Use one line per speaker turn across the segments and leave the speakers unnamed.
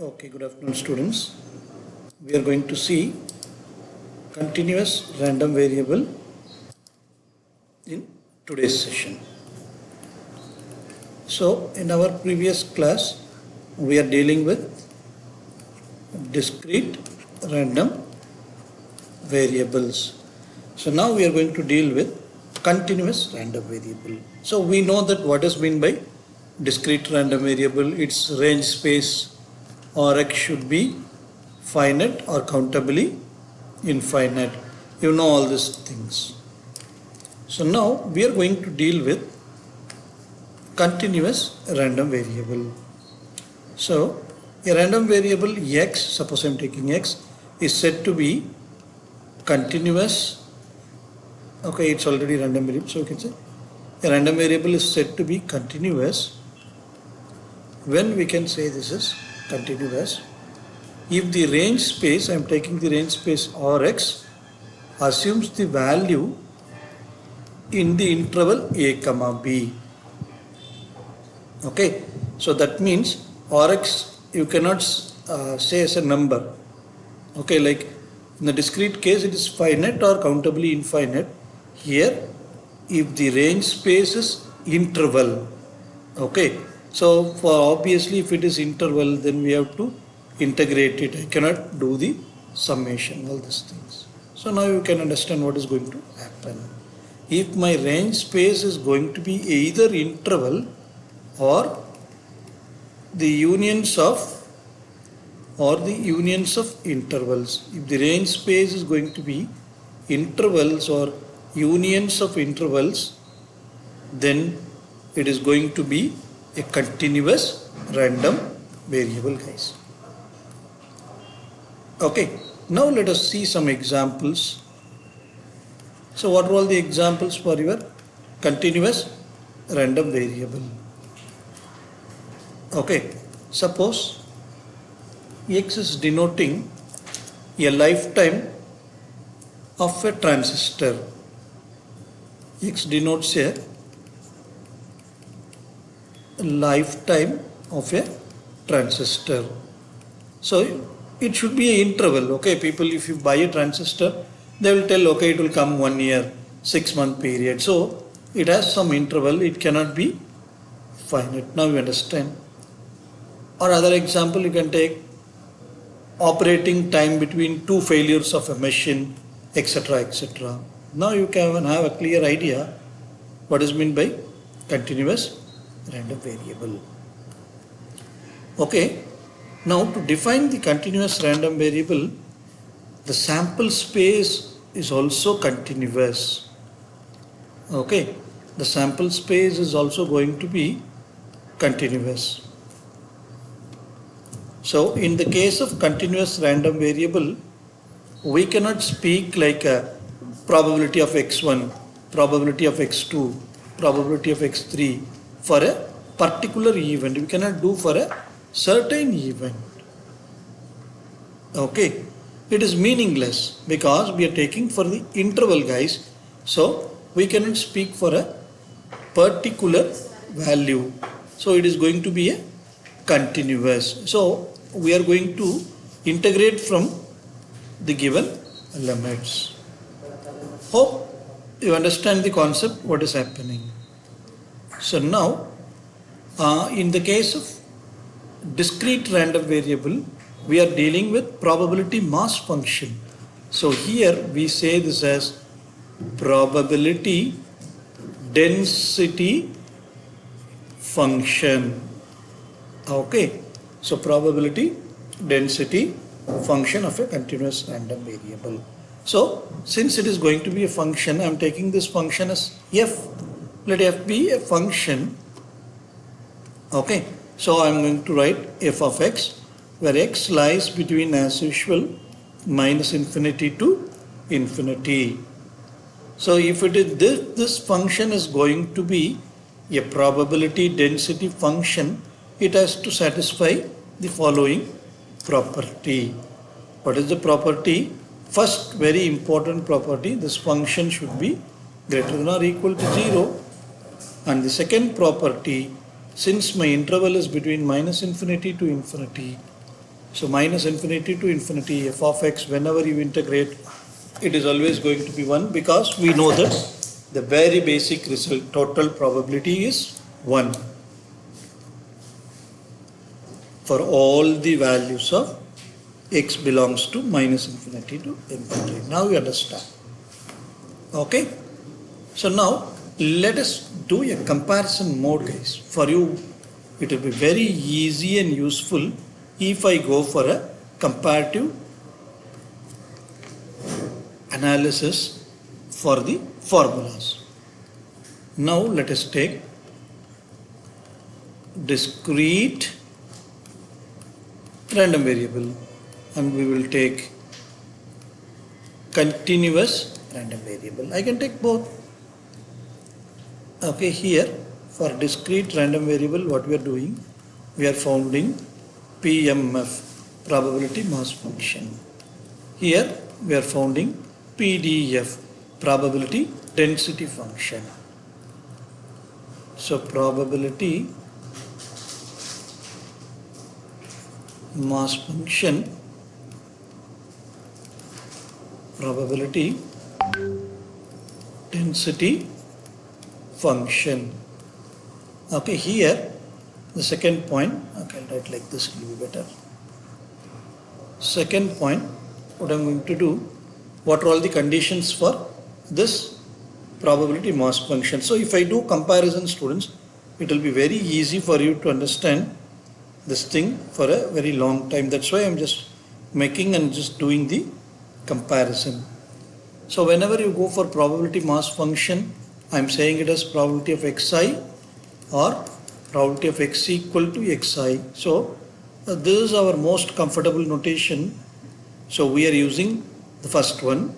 Okay, good afternoon students. We are going to see continuous random variable in today's session. So in our previous class we are dealing with discrete random variables. So now we are going to deal with continuous random variable. So we know that what is meant by discrete random variable, its range space or x should be finite or countably infinite. You know all these things. So now we are going to deal with continuous random variable. So a random variable x, suppose I am taking x, is said to be continuous. Okay, it's already random variable, so we can say a random variable is said to be continuous when we can say this is continuous if the range space, I am taking the range space Rx, assumes the value in the interval a comma b. Okay, so that means Rx you cannot say as a number. Okay, like in the discrete case it is finite or countably infinite. Here if the range space is interval. Okay, so for obviously if it is interval then we have to integrate it. I cannot do the summation, all these things. So now you can understand what is going to happen. If my range space is going to be either interval or the unions of intervals. If the range space is going to be intervals or unions of intervals, then it is going to be a continuous random variable, guys. Okay, now let us see some examples. So what were all the examples for your continuous random variable? Okay, suppose x is denoting a lifetime of a transistor. X denotes a lifetime of a transistor. So it should be an interval. Okay, people, if you buy a transistor, they will tell, okay, it will come 1 year, 6-month period. So it has some interval, it cannot be finite. Now you understand. Or other example, you can take operating time between two failures of a machine, etc., etc. Now you can have a clear idea what is meant by continuous random variable. Okay, now to define the continuous random variable, the sample space is also continuous. Okay, the sample space is also going to be continuous. So in the case of continuous random variable, we cannot speak like a probability of x1, probability of x2, probability of x3 for a particular event. We cannot do for a certain event. Okay, it is meaningless because we are taking for the interval, guys. So we cannot speak for a particular value. So it is going to be a continuous. So we are going to integrate from the given limits. Hope you understand the concept, what is happening. So now in the case of discrete random variable, we are dealing with probability mass function. So here we say this as probability density function. Okay, so probability density function of a continuous random variable. So since it is going to be a function, I am taking this function as f. Let f be a function. Okay, so I am going to write f of x, where x lies between, as usual, minus infinity to infinity. So if it is this function is going to be a probability density function, it has to satisfy the following property. What is the property? First, very important property, this function should be greater than or equal to 0. And the second property, since my interval is between minus infinity to infinity, So minus infinity to infinity, f of x, whenever you integrate, it is always going to be 1, because we know that the very basic result, total probability is 1 for all the values of x belongs to minus infinity to infinity. Now you understand. Okay. So now let us do a comparison mode, guys. For you, it will be very easy and useful if I go for a comparative analysis for the formulas. Now let us take discrete random variable, and we will take continuous random variable. I can take both. Okay, here for discrete random variable, what we are doing, we are founding PMF, probability mass function. Here we are founding PDF, probability density function. So probability mass function, probability density function. Okay, here the second point, okay, I'll write like this, it will be better. Second point, what I'm going to do, what are all the conditions for this probability mass function. So if I do comparison, students, it will be very easy for you to understand this thing for a very long time. That's why I'm just making and just doing the comparison. So whenever you go for probability mass function, I'm saying it as probability of xi or probability of x equal to xi. So this is our most comfortable notation. So we are using the first one.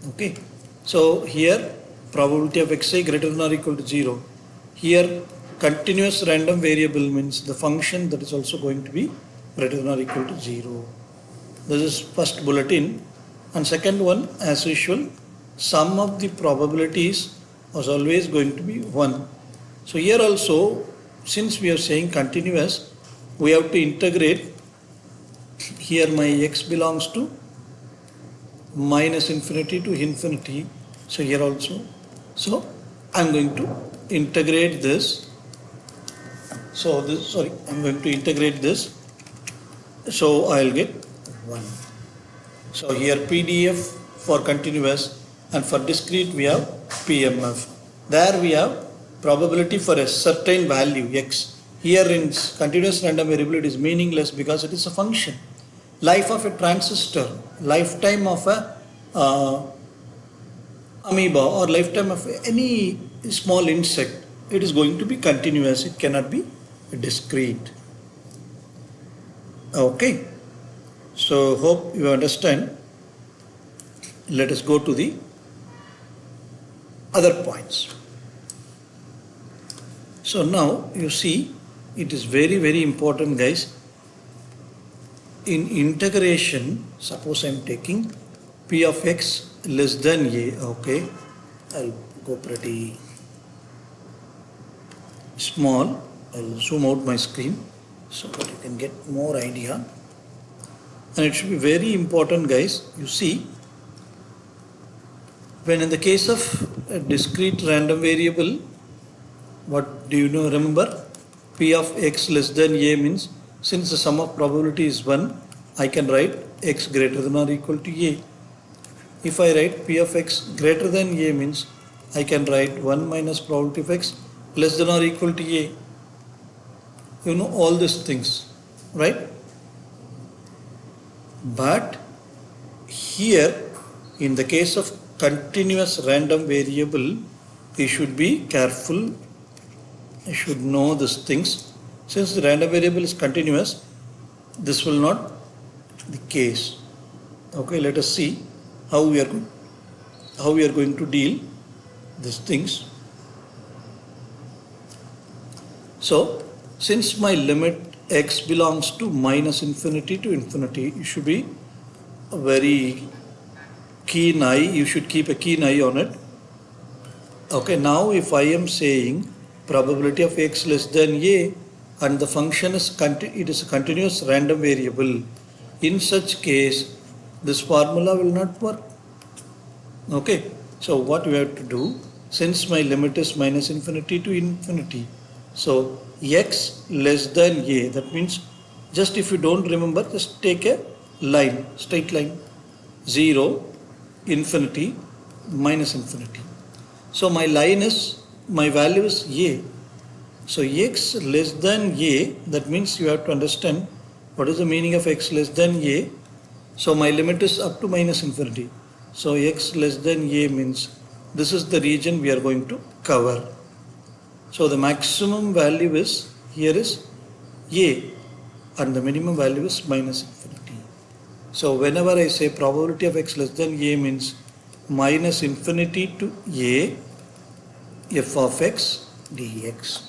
Okay. So here probability of xi greater than or equal to 0. Here continuous random variable means the function that is also going to be greater than or equal to 0. This is first bulletin. And second one, as usual, sum of the probabilities was always going to be 1. So here also, since we are saying continuous, we have to integrate. Here my x belongs to minus infinity to infinity. So here also, so I'm going to integrate this. So this, sorry, I'm going to integrate this. So I'll get 1. So here PDF for continuous, and for discrete we have PMF. There we have probability for a certain value x. Here in continuous random variable it is meaningless because it is a function. Life of a transistor, lifetime of a amoeba, or lifetime of any small insect, it is going to be continuous. It cannot be discrete. Okay. So hope you understand. Let us go to the other points. So now you see, it is very, very important, guys. In integration, suppose I am taking P of x less than a. Okay, I'll go pretty small. I'll zoom out my screen so that you can get more idea. And it should be very important, guys. You see, when in the case of a discrete random variable, what do you know? Remember, P of x less than a means, since the sum of probability is 1, I can write x greater than or equal to a. If I write P of x greater than a means, I can write 1 minus probability of x less than or equal to a. You know all these things, right? But here, in the case of continuous random variable, you should be careful. You should know these things. Since the random variable is continuous, this will not be the case. Okay, let us see how we are going to deal these things. So, since my limit x belongs to minus infinity to infinity, you should be a very keen eye. You should keep a keen eye on it. Okay, now if I am saying probability of x less than a, and the function is it is a continuous random variable. In such case, this formula will not work. Okay, so what we have to do, since my limit is minus infinity to infinity, so x less than a, that means just if you don't remember, just take a line, straight line, 0, infinity, minus infinity. So my line is, my value is a. So x less than a, that means you have to understand what is the meaning of x less than a. So my limit is up to minus infinity. So x less than a means this is the region we are going to cover. So the maximum value is, here is a, and the minimum value is minus infinity. So whenever I say probability of x less than a means minus infinity to a f of x dx.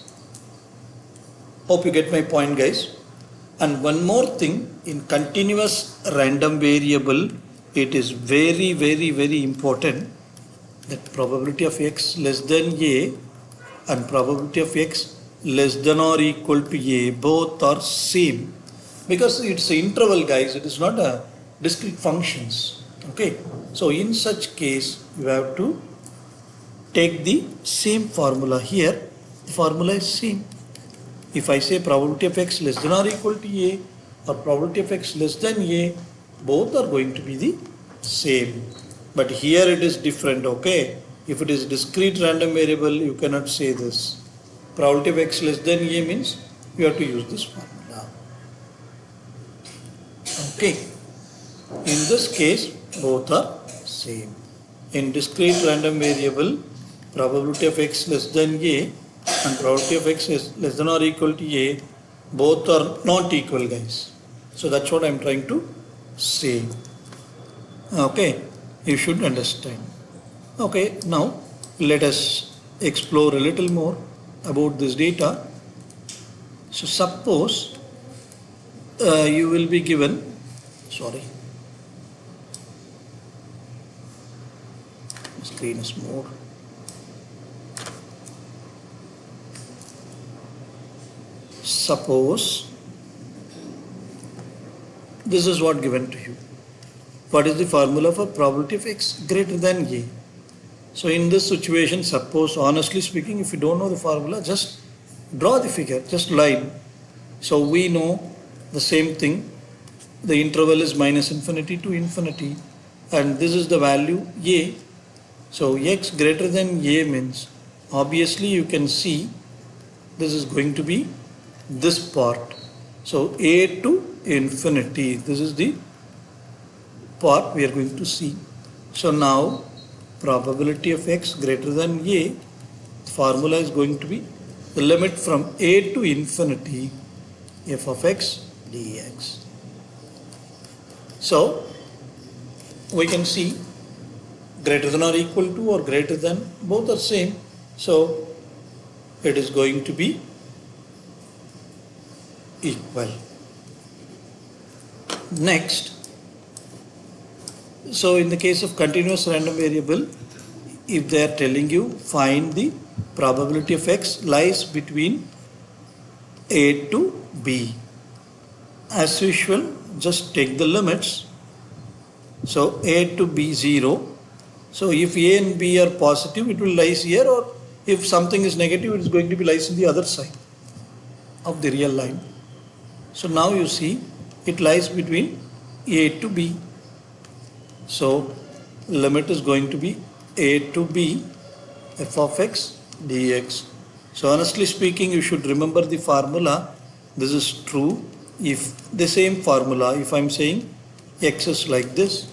Hope you get my point, guys. And one more thing, in continuous random variable, it is very, very, very important that probability of x less than a and probability of x less than or equal to a both are same, because it's an interval, guys. It is not a discrete functions. Okay, so in such case you have to take the same formula. Here the formula is same. If I say probability of x less than or equal to a or probability of x less than a, both are going to be the same. But here it is different, okay? If it is discrete random variable, you cannot say this. Probability of x less than a means you have to use this formula. Okay. In this case, both are same. In discrete random variable, probability of x less than a and probability of x is less than or equal to a, both are not equal, guys. So that's what I am trying to say. Okay, you should understand. Okay, now let us explore a little more about this data. So suppose you will be given, screen is more. Suppose this is what given to you. What is the formula for probability of x greater than a? So in this situation, suppose, honestly speaking, if you don't know the formula, just draw the figure, just line. So we know the same thing. The interval is minus infinity to infinity, and this is the value a. So x greater than a means, obviously you can see this is going to be this part. So a to infinity, this is the part we are going to see. So now probability of x greater than a, formula is going to be the limit from a to infinity f of x dx. So we can see greater than or equal to or greater than, both are same. So it is going to be equal. Next, so in the case of continuous random variable, if they are telling you find the probability of x lies between a to b, as usual just take the limits. So a to b 0. So if a and b are positive, it will lies here, or if something is negative, it is going to be lies in the other side of the real line. So now you see it lies between a to b. So limit is going to be a to b f of x dx. So honestly speaking, you should remember the formula. This is true. If the same formula, if I am saying x is like this,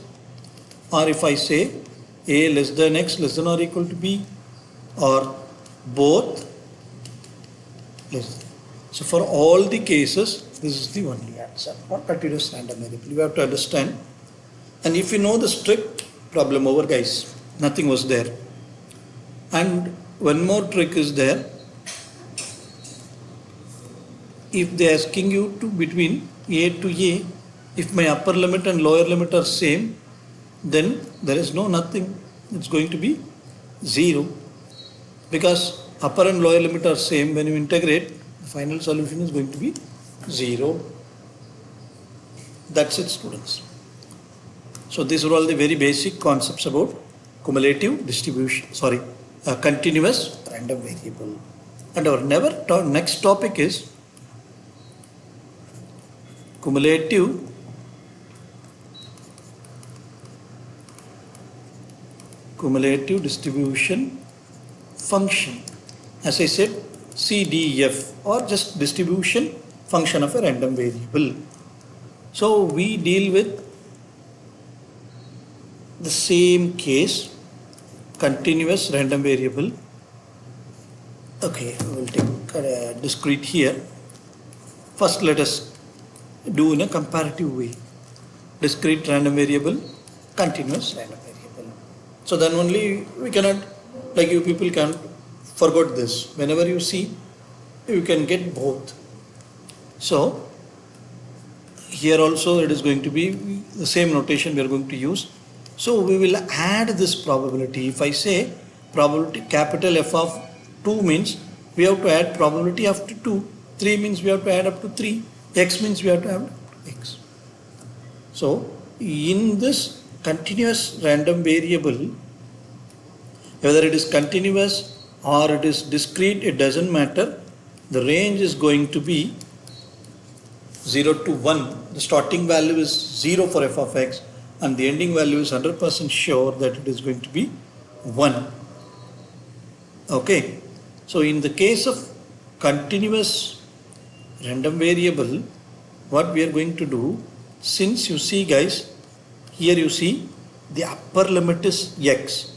or if I say a less than x less than or equal to b, or both less than. So for all the cases, this is the only answer for continuous random variable. You have to understand. And if you know the strict, problem over, guys. Nothing was there. And one more trick is there. If they are asking you to between a to a, if my upper limit and lower limit are same, then there is nothing. It's going to be 0. Because upper and lower limit are same, when you integrate, The final solution is going to be 0. That's it, students. So these are all the very basic concepts about cumulative distribution, continuous random variable. And our next topic is cumulative distribution function. As I said, CDF, or just distribution function of a random variable. So we deal with the same case, continuous random variable. Okay, we will take discrete here. First, let us do in a comparative way. Discrete random variable, continuous random variable. So then only we cannot, like you people can forget this. Whenever you see, you can get both. So here also it is going to be the same notation we are going to use. So we will add this probability. If I say probability capital F of 2 means we have to add probability up to 2. 3 means we have to add up to 3. X means we have to add up to X. So in this continuous random variable, whether it is continuous or it is discrete, it doesn't matter. The range is going to be 0 to 1. The starting value is 0 for f of x and the ending value is 100% sure that it is going to be 1. Okay. So in the case of continuous random variable, what we are going to do, since you see guys, here you see the upper limit is x.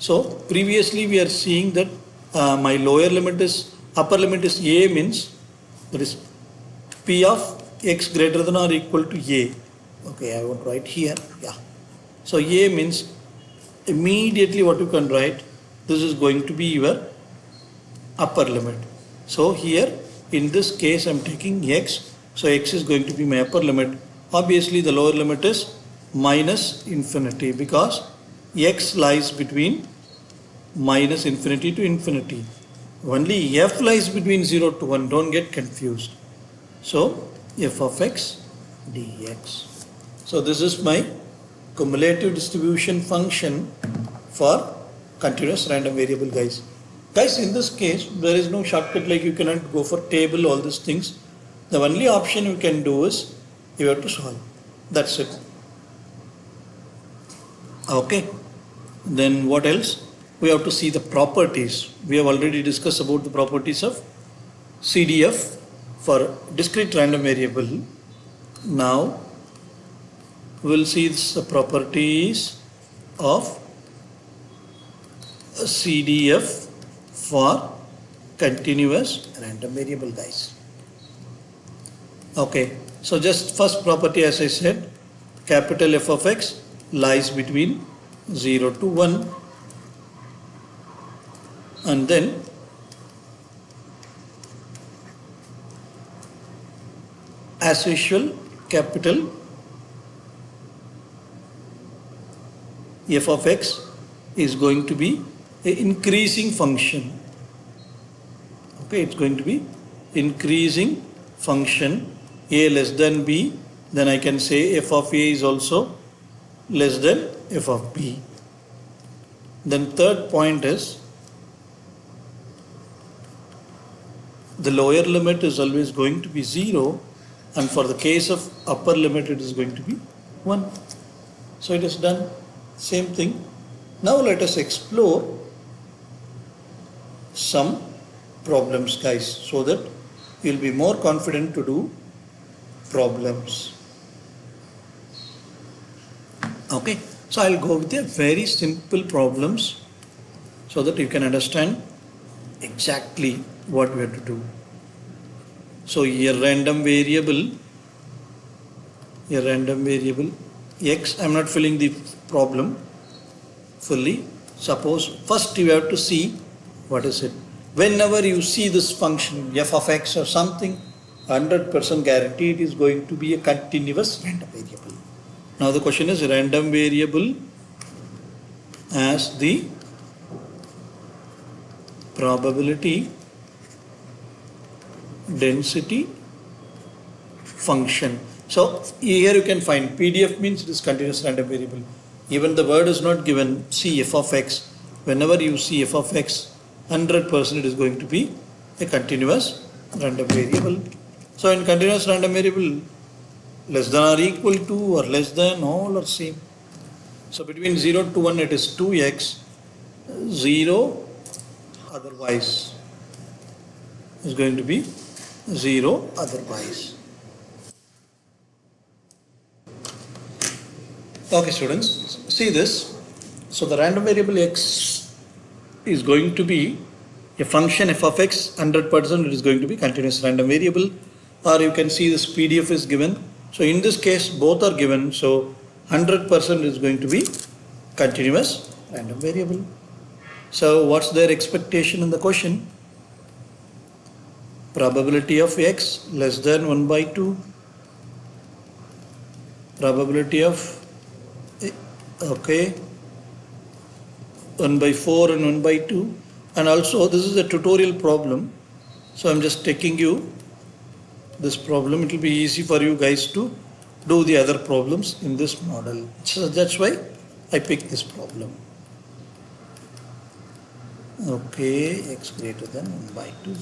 So previously we are seeing that my upper limit is a, means that is p of x greater than or equal to a. Okay, I won't write here. Yeah. So a means immediately what you can write, this is going to be your upper limit. So here in this case I am taking x. So x is going to be my upper limit. Obviously the lower limit is minus infinity because x lies between minus infinity to infinity. Only f lies between 0 to 1. Don't get confused. So f of x dx. So this is my cumulative distribution function for continuous random variable, guys. Guys, in this case, there is no shortcut, like you cannot go for table, all these things. The only option you can do is you have to solve. That's it. Okay. Then what else? We have to see the properties. We have already discussed about the properties of CDF for discrete random variable. Now we will see the properties of CDF for continuous random variable, guys. Okay, so just first property, as I said, capital F of x lies between 0 to 1, and then as usual capital F of x is going to be an increasing function. Okay, it's going to be increasing function. A less than b, then I can say f of a is also less than f of b. Then third point is the lower limit is always going to be 0, and for the case of upper limit it is going to be 1. So it is done. Same thing. Now let us explore some problems, guys, so that you will be more confident to do problems. Okay, so I will go with a very simple problems so that you can understand exactly what we have to do. So a random variable x, I am not filling the problem fully. Suppose first you have to see what is it. Whenever you see this function f of x or something, 100% guaranteed is going to be a continuous random variable. Now the question is random variable as the probability density function. So here you can find PDF means it is continuous random variable. Even the word is not given, see f of x. Whenever you see f of x, 100% it is going to be a continuous random variable. So in continuous random variable, less than or equal to or less than, all are same. So between 0 to 1 it is 2x, 0 otherwise is going to be 0 otherwise. Okay students, see this. So the random variable x is going to be a function f of x, 100% it is going to be continuous random variable, or you can see this PDF is given. So in this case both are given, so 100% is going to be continuous random variable. So what's their expectation in the question? Probability of x less than 1 by 2. Probability of, okay, 1 by 4 and 1 by 2. And also this is a tutorial problem. So I'm just taking you this problem. It will be easy for you guys to do the other problems in this model. So that's why I picked this problem. Okay, x greater than 1 by 2.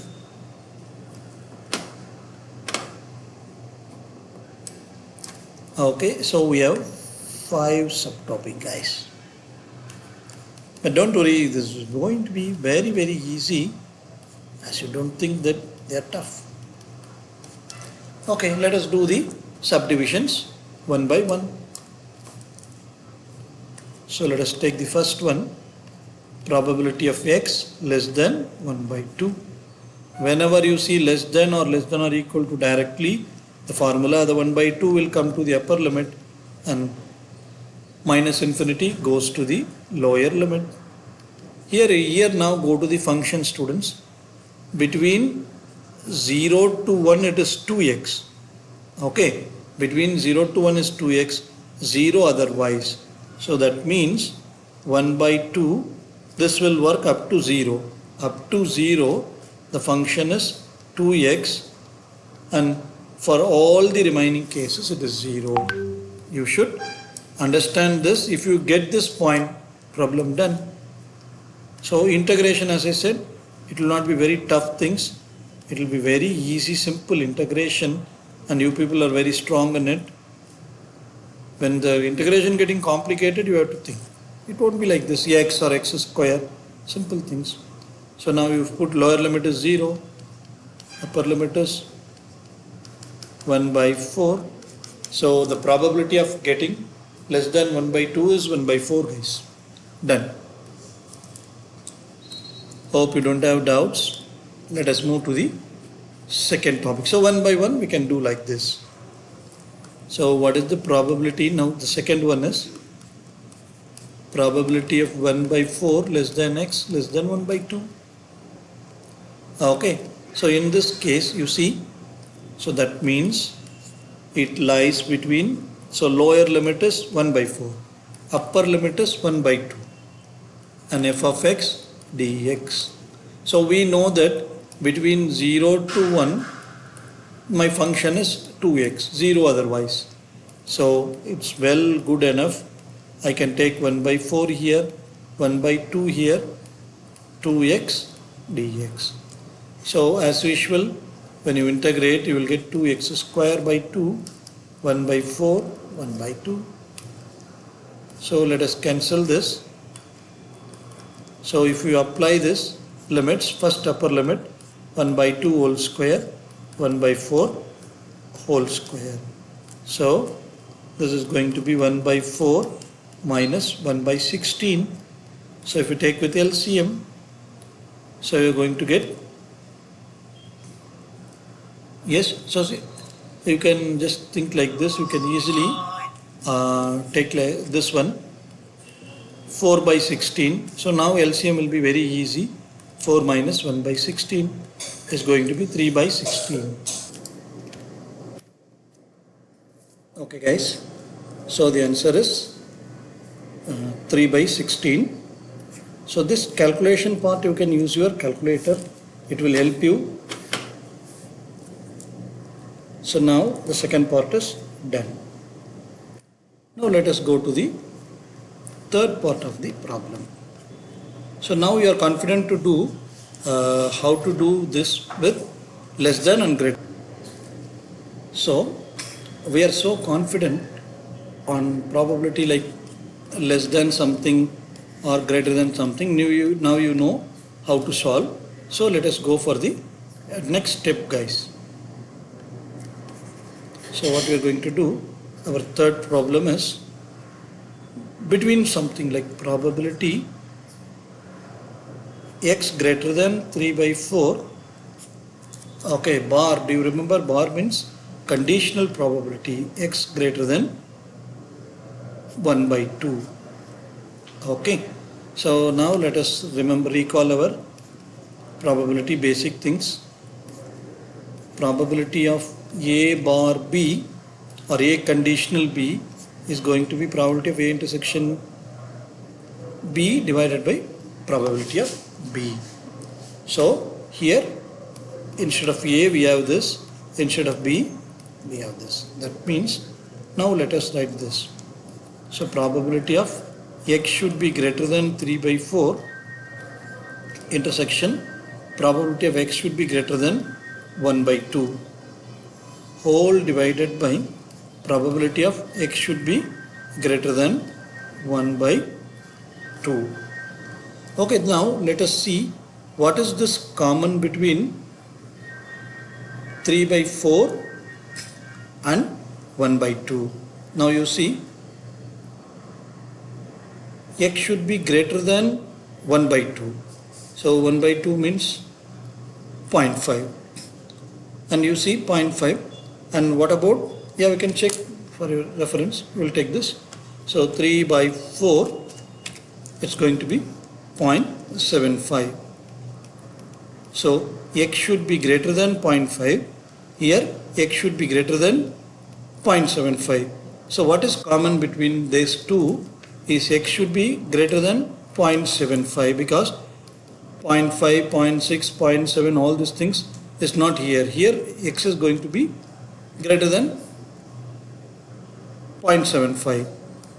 Okay, so we have 5 subtopic guys. But don't worry, this is going to be very, very easy, as you don't think that they are tough. Okay, let us do the subdivisions one by one. So let us take the first one, probability of x less than 1 by 2. Whenever you see less than or equal to, directly the formula, the 1 by 2 will come to the upper limit and minus infinity goes to the lower limit. Here now go to the function students. Between 0 to 1 it is 2x. Okay, between 0 to 1 is 2x, 0 otherwise. So that means 1 by 2, this will work up to 0. Up to 0, the function is 2x, and for all the remaining cases it is 0. You should understand this. If you get this point, problem done. So integration, as I said, it will not be very tough things. It will be very easy, simple integration, and you people are very strong in it. When the integration getting complicated, you have to think. It won't be like this, x or x square, simple things. So now you've put lower limit is 0, upper limit is 1 by 4. So the probability of getting less than 1 by 2 is 1 by 4 guys. Done. Hope you don't have doubts. Let us move to the second topic. So one by one we can do like this. So what is the probability? Now the second one is probability of 1 by 4 less than x less than 1 by 2. Okay. So in this case you see, so that means it lies between, so lower limit is 1 by 4, upper limit is 1 by 2, and f of x dx. So we know that between 0 to 1 my function is 2x, 0 otherwise. So it's well good enough. I can take 1 by 4 here, 1 by 2 here, 2x dx. So as usual, when you integrate, you will get 2x square by 2, 1 by 4, 1 by 2. So let us cancel this. So if you apply this limits, first upper limit 1 by 2 whole square, 1 by 4 whole square. So this is going to be 1 by 4 minus 1 by 16. So if you take with LCM, so you're going to get, yes, so see, you can just think like this. You can easily take like this one, 4 by 16. So now LCM will be very easy. 4 minus 1 by 16 is going to be 3 by 16. Okay guys, so the answer is 3 by 16. So this calculation part you can use your calculator. It will help you So now the second part is done. Now let us go to the third part of the problem. So now you are confident to do how to do this with less than and greater. So we are so confident on probability like less than something or greater than something. Now you know how to solve. So let us go for the next step, guys. So what we are going to do, our third problem is between something like probability x greater than 3 by 4. Okay, bar, do you remember bar means conditional probability x greater than 1 by 2. Okay, so now let us recall our probability basic things. Probability of A bar B or A conditional B is going to be probability of A intersection B divided by probability of B. So here instead of A we have this, instead of B we have this. That means now let us write this. So probability of x should be greater than 3 by 4 intersection probability of x should be greater than 1 by 2 whole divided by probability of x should be greater than 1 by 2. Okay, now let us see what is this common between 3 by 4 and 1 by 2. Now you see x should be greater than 1 by 2. So 1 by 2 means 0.5. And you see 0.5. And what about, yeah, we can check for your reference. We will take this. So 3 by 4, it's going to be 0.75. So x should be greater than 0.5. Here x should be greater than 0.75. So what is common between these two is x should be greater than 0.75 because 0.5, 0.6, 0.7 all these things is not here. Here x is going to be greater than 0.75.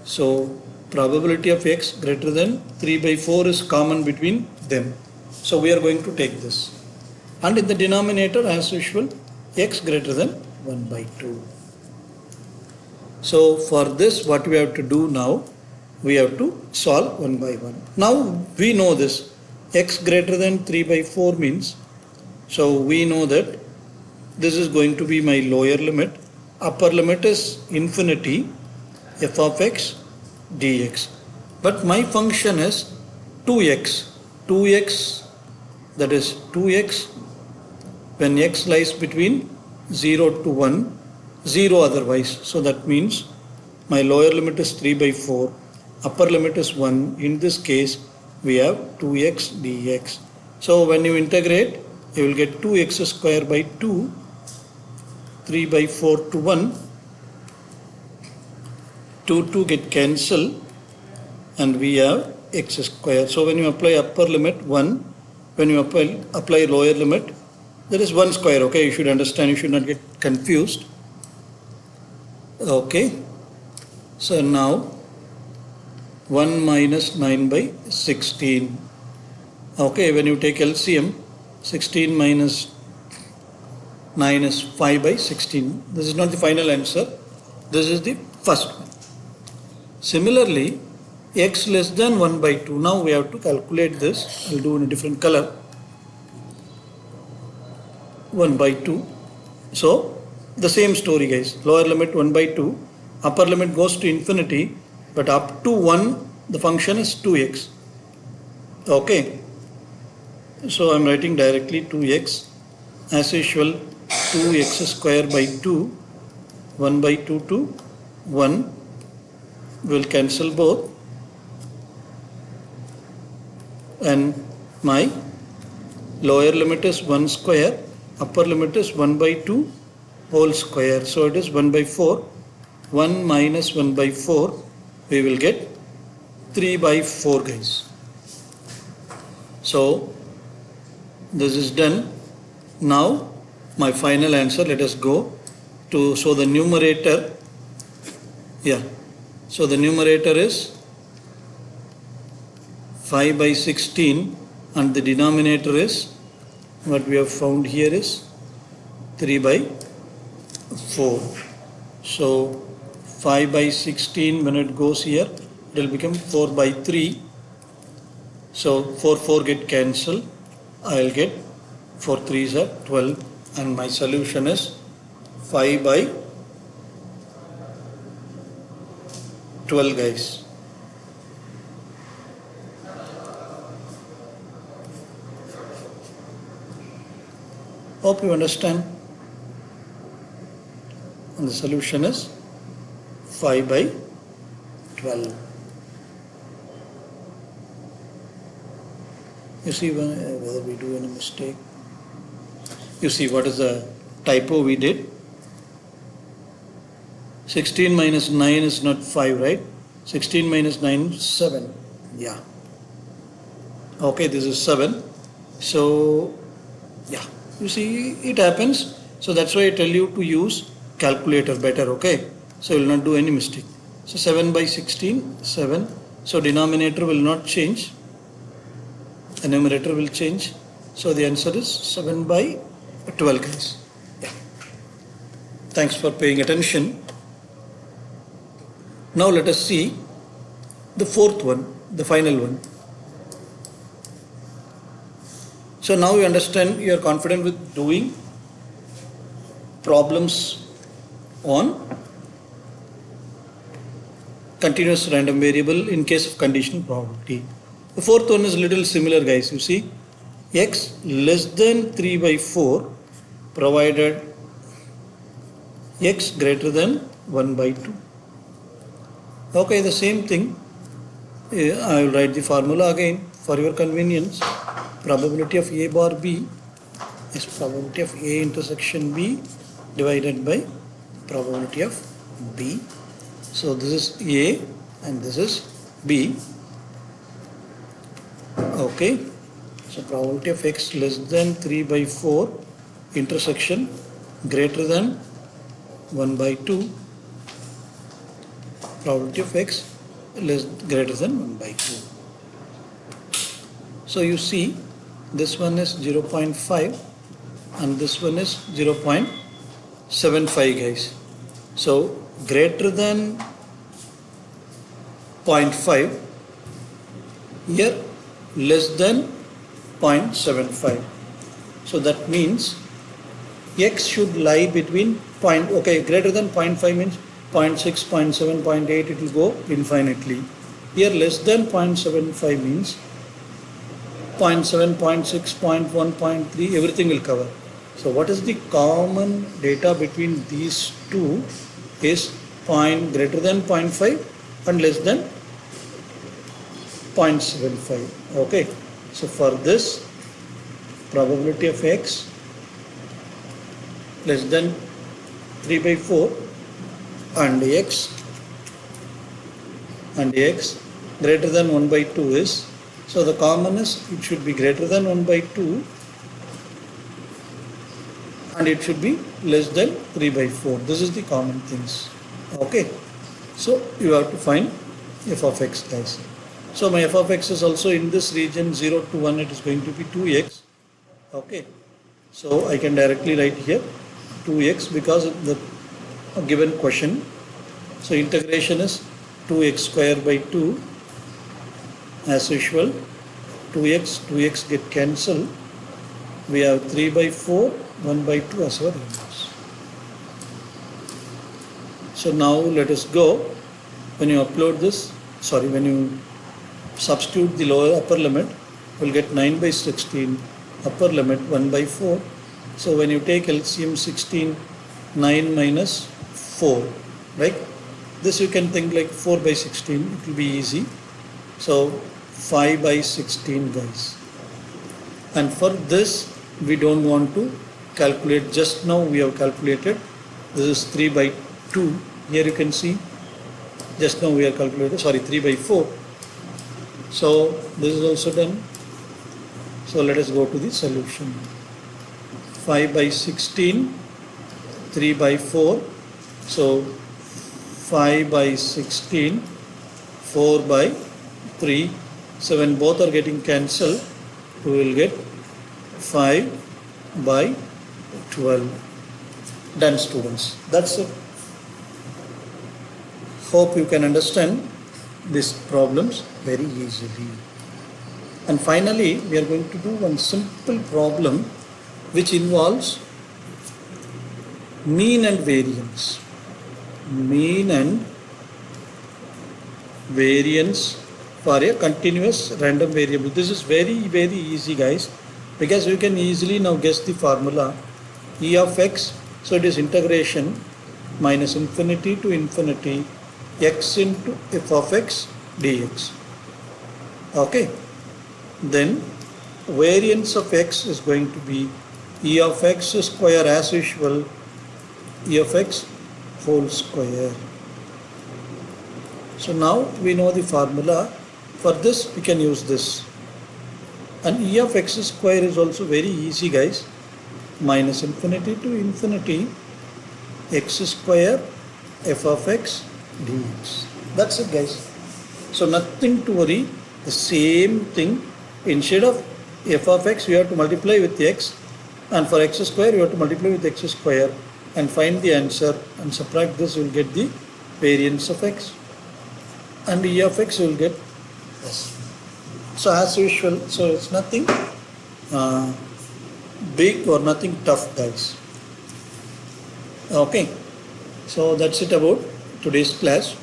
So probability of x greater than 3 by 4 is common between them. So we are going to take this. And in the denominator as usual x greater than 1 by 2. So for this what we have to do now, we have to solve one by one. Now we know this x greater than 3 by 4 means, so we know that this is going to be my lower limit, upper limit is infinity f of x dx. But my function is 2x, that is 2x when x lies between 0 to 1, 0 otherwise. So that means my lower limit is 3 by 4, upper limit is 1. In this case we have 2x dx. So when you integrate you will get 2x square by 2, 3 by 4 to 1, 2 get cancelled and we have x square. So when you apply upper limit 1, when you apply lower limit, there is 1 square. Okay, you should understand, you should not get confused. Okay, so now 1 minus 9 by 16. Okay, when you take LCM, 16 minus 9 is 5 by 16. This is not the final answer. This is the first one. Similarly, x less than 1 by 2. Now we have to calculate this. I'll do in a different color. 1 by 2. So the same story, guys. Lower limit 1 by 2. Upper limit goes to infinity. But up to 1, the function is 2x. Okay. So I'm writing directly 2x. As usual, 2x square by 2. 1 by 2 to 1. Will cancel both. And my lower limit is 1 square. Upper limit is 1 by 2 whole square. So it is 1 by 4. 1 minus 1 by 4. We will get 3 by 4, guys. So this is done. Now my final answer, let us go. so the numerator, so the numerator is 5 by 16 and the denominator is, what we have found here is 3 by 4. So 5 by 16, when it goes here, it will become 4 by 3. So 4 get cancelled. I will get 4 3s are 12, and my solution is 5 by 12, guys. Hope you understand. And the solution is 5 by 12. You see whether we do any mistake. You see what is the typo we did. 16 minus 9 is not 5, right? 16 minus 9 is 7. Yeah. Okay, this is 7. So, yeah. You see, it happens. So that's why I tell you to use calculator better, okay? So you will not do any mistake. So 7 by 16, 7. So denominator will not change. The numerator will change. So the answer is 7 by 12, guys. Yeah. Thanks for paying attention. Now let us see the fourth one, the final one. So now you understand, you are confident with doing problems on continuous random variable in case of conditional probability. The fourth one is little similar, guys. You see, x less than 3 by 4 provided x greater than 1 by 2. Okay, the same thing. I will write the formula again for your convenience. Probability of A bar B is probability of A intersection B divided by probability of B. So this is A and this is B. Okay. So probability of x less than 3 by 4 intersection greater than 1 by 2. Probability of x less greater than 1 by 2. So you see, this one is 0.5 and this one is 0.75, guys. So greater than 0.5, here less than 0.75. So that means x should lie between greater than 0.5 means 0.6, 0.7, 0.8, it will go infinitely. Here less than 0.75 means 0.7, 0.6, 0.1, 0.3, everything will cover. So what is the common data between these two is greater than 0.5 and less than 0.75. Okay. So for this, probability of x less than 3 by 4 and x greater than 1 by 2 is, so the common is it should be greater than 1 by 2 and it should be less than 3 by 4. This is the common things. Okay. So you have to find f of x, guys. So my f of x is also in this region 0 to 1, it is going to be 2x. Okay. So I can directly write here 2x because of the given question. So integration is 2x square by 2 as usual. 2x get cancelled. We have 3 by 4, 1 by 2 as our inverse. So now let us go. When you upload this, when you substitute the upper limit, you will get 9 by 16, upper limit 1 by 4. So when you take LCM 16, 9 minus 4, right? This you can think like 4 by 16, it will be easy. So 5 by 16, guys. And for this, we don't want to calculate. Just now we have calculated. This is 3 by 2. Here you can see, just now we have calculated, 3 by 4. So this is also done. So let us go to the solution. 5 by 16 3 by 4, so 5 by 16, 4 by 3. So when both are getting cancelled, we will get 5 by 12. Done, students. That's it. Hope you can understand these problems very easily. And finally, we are going to do one simple problem which involves mean and variance. Mean and variance for a continuous random variable. This is very easy, guys, because you can easily now guess the formula. E of x, so it is integration minus infinity to infinity x into f of x dx. Okay, then variance of x is going to be e of x square, as usual, e of x whole square. So now we know the formula. For this we can use this, and e of x square is also very easy, guys. Minus infinity to infinity x square f of x dx. That's it, guys. So nothing to worry. The same thing, instead of f of x we have to multiply with x, and for x square we have to multiply with x square and find the answer, and subtract this, you will get the variance of x, and e of x you will get this. So as usual, so it's nothing big or nothing tough, guys. Okay, so that's it about today's class.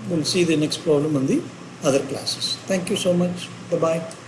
We'll see the next problem in the other classes. Thank you so much. Bye-bye.